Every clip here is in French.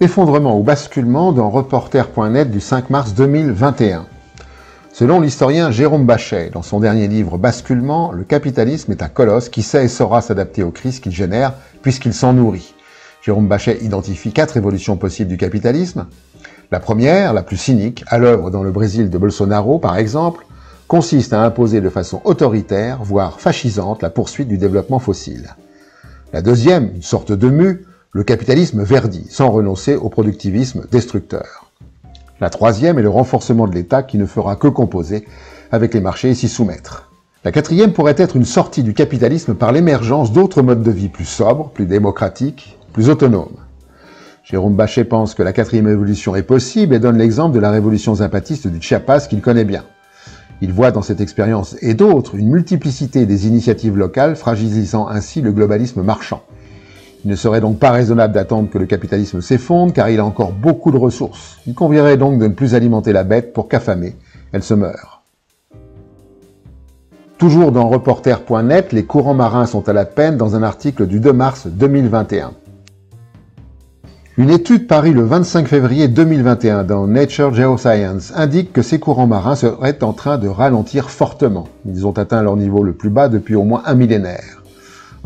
Effondrement ou basculement dans Reporter.net du 5 mars 2021. Selon l'historien Jérôme Bachet, dans son dernier livre Basculement, le capitalisme est un colosse qui sait et saura s'adapter aux crises qu'il génère puisqu'il s'en nourrit. Jérôme Bachet identifie 4 évolutions possibles du capitalisme. La première, la plus cynique, à l'œuvre dans le Brésil de Bolsonaro par exemple, consiste à imposer de façon autoritaire, voire fascisante, la poursuite du développement fossile. La deuxième, une sorte de mue, le capitalisme verdit, sans renoncer au productivisme destructeur. La troisième est le renforcement de l'État qui ne fera que composer avec les marchés et s'y soumettre. La quatrième pourrait être une sortie du capitalisme par l'émergence d'autres modes de vie plus sobres, plus démocratiques, plus autonomes. Jérôme Bachet pense que la quatrième évolution est possible et donne l'exemple de la révolution zapatiste du Chiapas qu'il connaît bien. Il voit dans cette expérience et d'autres une multiplicité des initiatives locales, fragilisant ainsi le globalisme marchand. Il ne serait donc pas raisonnable d'attendre que le capitalisme s'effondre, car il a encore beaucoup de ressources. Il conviendrait donc de ne plus alimenter la bête pour qu'affamée, elle se meure. Toujours dans Reporter.net, les courants marins sont à la peine dans un article du 2 mars 2021. Une étude parue le 25 février 2021 dans Nature Geoscience indique que ces courants marins seraient en train de ralentir fortement. Ils ont atteint leur niveau le plus bas depuis au moins un millénaire.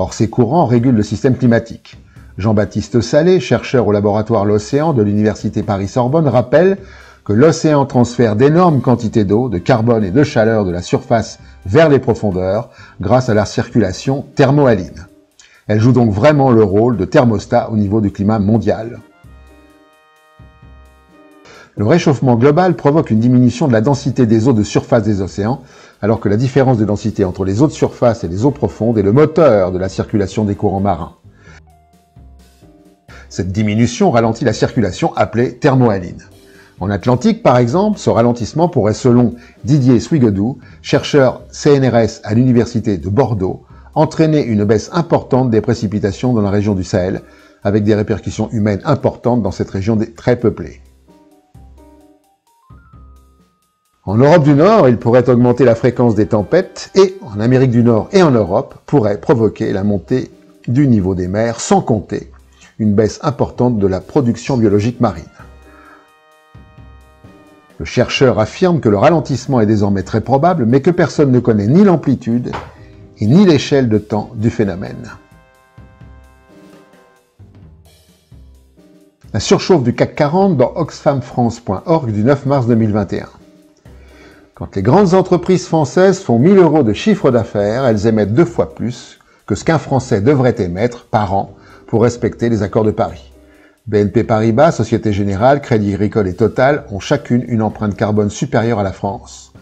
Or, ces courants régulent le système climatique. Jean-Baptiste Salé, chercheur au laboratoire L'Océan de l'Université Paris-Sorbonne, rappelle que l'océan transfère d'énormes quantités d'eau, de carbone et de chaleur de la surface vers les profondeurs grâce à la circulation thermohaline. Elle joue donc vraiment le rôle de thermostat au niveau du climat mondial. Le réchauffement global provoque une diminution de la densité des eaux de surface des océans, alors que la différence de densité entre les eaux de surface et les eaux profondes est le moteur de la circulation des courants marins. Cette diminution ralentit la circulation appelée thermohaline. En Atlantique, par exemple, ce ralentissement pourrait, selon Didier Swigedou, chercheur CNRS à l'Université de Bordeaux, entraîner une baisse importante des précipitations dans la région du Sahel, avec des répercussions humaines importantes dans cette région très peuplée. En Europe du Nord, il pourrait augmenter la fréquence des tempêtes et, en Amérique du Nord et en Europe, pourrait provoquer la montée du niveau des mers, sans compter une baisse importante de la production biologique marine. Le chercheur affirme que le ralentissement est désormais très probable, mais que personne ne connaît ni l'amplitude et ni l'échelle de temps du phénomène. La surchauffe du CAC 40 dans oxfamfrance.org du 9 mars 2021. Quand les grandes entreprises françaises font 1 000 € de chiffre d'affaires, elles émettent 2 fois plus que ce qu'un Français devrait émettre par an pour respecter les accords de Paris. BNP Paribas, Société Générale, Crédit Agricole et Total ont chacune une empreinte carbone supérieure à la France.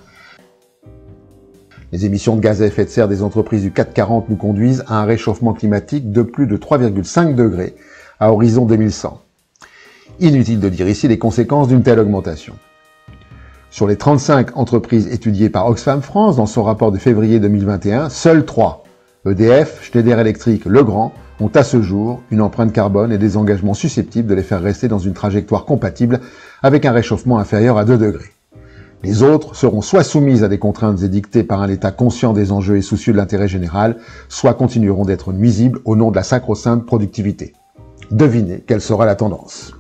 Les émissions de gaz à effet de serre des entreprises du CAC 40 nous conduisent à un réchauffement climatique de plus de 3,5 degrés à horizon 2100. Inutile de dire ici les conséquences d'une telle augmentation. Sur les 35 entreprises étudiées par Oxfam France dans son rapport de février 2021, seules 3, EDF, Schneider Electric, Legrand, ont à ce jour une empreinte carbone et des engagements susceptibles de les faire rester dans une trajectoire compatible avec un réchauffement inférieur à 2 degrés. Les autres seront soit soumises à des contraintes édictées par un État conscient des enjeux et soucieux de l'intérêt général, soit continueront d'être nuisibles au nom de la sacro-sainte productivité. Devinez quelle sera la tendance.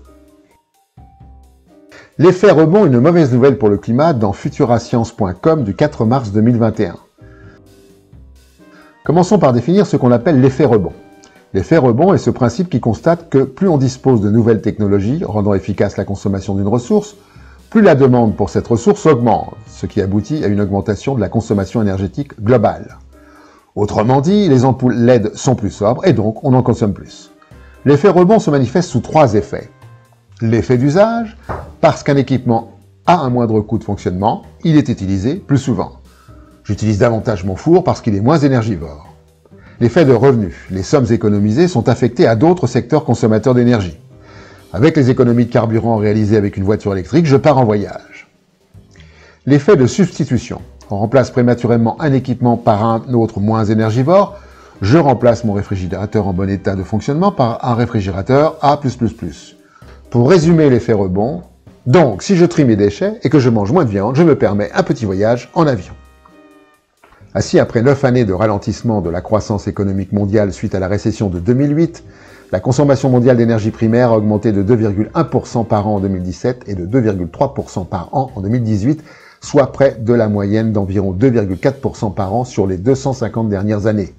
L'effet rebond, une mauvaise nouvelle pour le climat dans futurascience.com du 4 mars 2021. Commençons par définir ce qu'on appelle l'effet rebond. L'effet rebond est ce principe qui constate que plus on dispose de nouvelles technologies rendant efficace la consommation d'une ressource, plus la demande pour cette ressource augmente, ce qui aboutit à une augmentation de la consommation énergétique globale. Autrement dit, les ampoules LED sont plus sobres et donc on en consomme plus. L'effet rebond se manifeste sous 3 effets. L'effet d'usage, parce qu'un équipement a un moindre coût de fonctionnement, il est utilisé plus souvent. J'utilise davantage mon four parce qu'il est moins énergivore. L'effet de revenu, les sommes économisées sont affectées à d'autres secteurs consommateurs d'énergie. Avec les économies de carburant réalisées avec une voiture électrique, je pars en voyage. L'effet de substitution, on remplace prématurément un équipement par un autre moins énergivore, je remplace mon réfrigérateur en bon état de fonctionnement par un réfrigérateur A+++. Pour résumer l'effet rebond, donc si je trie mes déchets et que je mange moins de viande, je me permets un petit voyage en avion. Ainsi, après 9 années de ralentissement de la croissance économique mondiale suite à la récession de 2008, La consommation mondiale d'énergie primaire a augmenté de 2,1% par an en 2017 et de 2,3% par an en 2018, soit près de la moyenne d'environ 2,4% par an sur les 250 dernières années,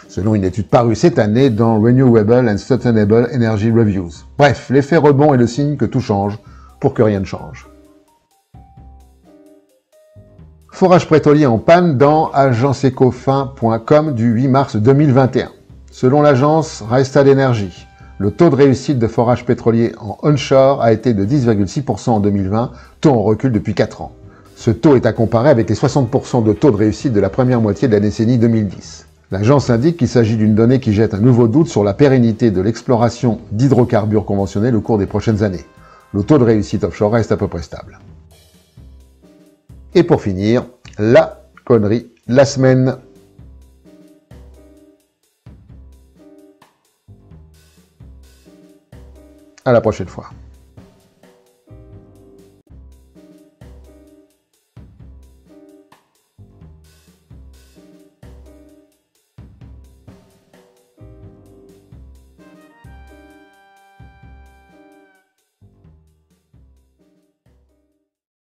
selon une étude parue cette année dans Renewable and Sustainable Energy Reviews. Bref, l'effet rebond est le signe que tout change pour que rien ne change. Forage pétrolier en panne dans agencecofin.com du 8 mars 2021. Selon l'agence Rystad Energy, le taux de réussite de forage pétrolier en onshore a été de 10,6% en 2020, taux en recul depuis 4 ans. Ce taux est à comparer avec les 60% de taux de réussite de la première moitié de la décennie 2010. L'agence indique qu'il s'agit d'une donnée qui jette un nouveau doute sur la pérennité de l'exploration d'hydrocarbures conventionnels au cours des prochaines années. Le taux de réussite offshore reste à peu près stable. Et pour finir, la connerie de la semaine. À la prochaine fois.